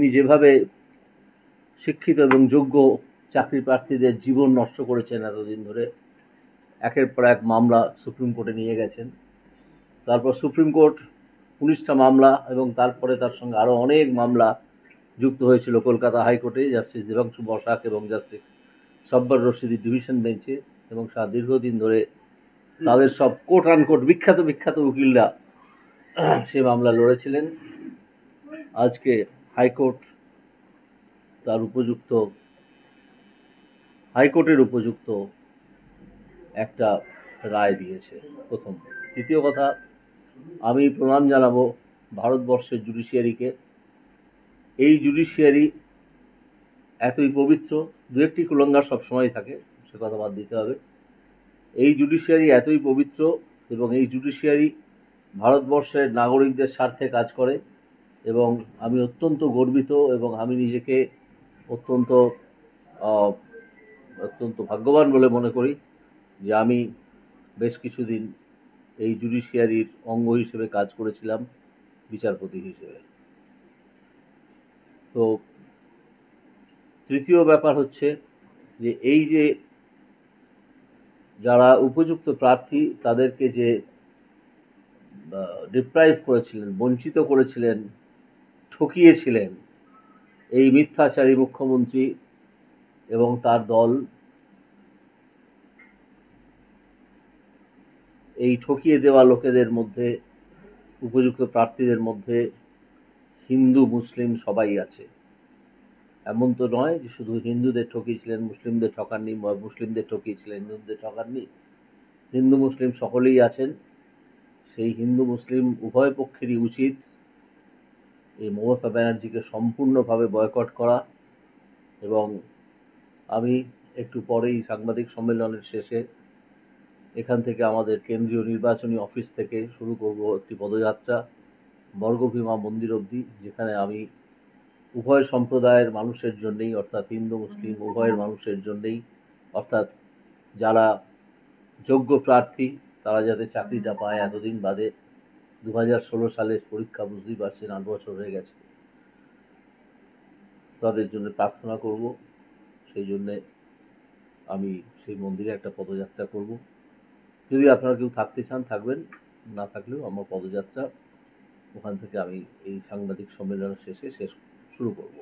তিনি যেভাবে শিক্ষিত এবং যোগ্য চাকরি প্রার্থীদের জীবন নষ্ট করেছেন এতদিন ধরে, একের পর এক মামলা সুপ্রিম কোর্টে নিয়ে গেছেন, তারপর সুপ্রিম কোর্ট 19টা মামলা এবং তারপরে তার সঙ্গে আরও অনেক মামলা যুক্ত হয়েছিল কলকাতা হাইকোর্টে জাস্টিস দেবাংশু বসাক এবং জাস্টিস সব্বর রশিদির ডিভিশন বেঞ্চে, এবং দীর্ঘদিন ধরে তাদের সব কোট আনকোট বিখ্যাত উকিলরা সে মামলা লড়েছিলেন। আজকে হাইকোর্ট তার হাইকোর্টের উপযুক্ত একটা রায় দিয়েছে প্রথম। দ্বিতীয় কথা, আমি প্রণাম জানাবো ভারতবর্ষের জুডিশিয়ারিকে। এই জুডিশিয়ারি এতই পবিত্র, দু একটি কুলঙ্গার সবসময় থাকে, সে কথা বাদ দিতে হবে। এই জুডিশিয়ারি এতই পবিত্র এবং এই জুডিশিয়ারি ভারতবর্ষের নাগরিকদের স্বার্থে কাজ করে, এবং আমি অত্যন্ত গর্বিত এবং আমি নিজেকে অত্যন্ত ভাগ্যবান বলে মনে করি যে আমি বেশ কিছুদিন এই জুডিশিয়ারির অঙ্গ হিসেবে কাজ করেছিলাম, বিচারপতি হিসেবে। তো তৃতীয় ব্যাপার হচ্ছে যে এই যে যারা উপযুক্ত প্রার্থী তাদেরকে যে ডিপ্রাইভ করেছিলেন, বঞ্চিত করেছিলেন, ঠকিয়েছিলেন এই মিথ্যাচারী মুখ্যমন্ত্রী এবং তার দল, এই ঠকিয়ে দেওয়া লোকেদের মধ্যে, উপযুক্ত প্রার্থীদের মধ্যে হিন্দু মুসলিম সবাই আছে। এমন তো নয় যে শুধু হিন্দুদের ঠকিয়েছিলেন, মুসলিমদের ঠকাননি, বা মুসলিমদের ঠকিয়েছিলেন, হিন্দুদের ঠকাননি। হিন্দু মুসলিম সকলেই আছেন। সেই হিন্দু মুসলিম উভয় পক্ষেরই উচিত এই মমতা ব্যানার্জিকে সম্পূর্ণভাবে বয়কট করা। এবং আমি একটু পরেই সাংবাদিক সম্মেলনের শেষে এখান থেকে আমাদের কেন্দ্রীয় নির্বাচনী অফিস থেকে শুরু করব একটি পদযাত্রা বর্গভীমা মন্দির অবধি, যেখানে আমি উভয় সম্প্রদায়ের মানুষের জন্যেই, অর্থাৎ হিন্দু মুসলিম উভয়ের মানুষের জন্যেই, অর্থাৎ যারা যোগ্য প্রার্থী তারা যাতে চাকরিটা পায়, এতদিন বাদে 2016 সালের পরীক্ষা, বুঝতেই পারছেন 8 বছর হয়ে গেছে, তাদের জন্য প্রার্থনা করব। সেই জন্যে আমি সেই মন্দিরে একটা পদযাত্রা করব। যদি আপনারা কেউ থাকতে চান থাকবেন, না থাকলেও আমার পদযাত্রা ওখান থেকে আমি এই সাংবাদিক সম্মেলনের শেষে শুরু করব।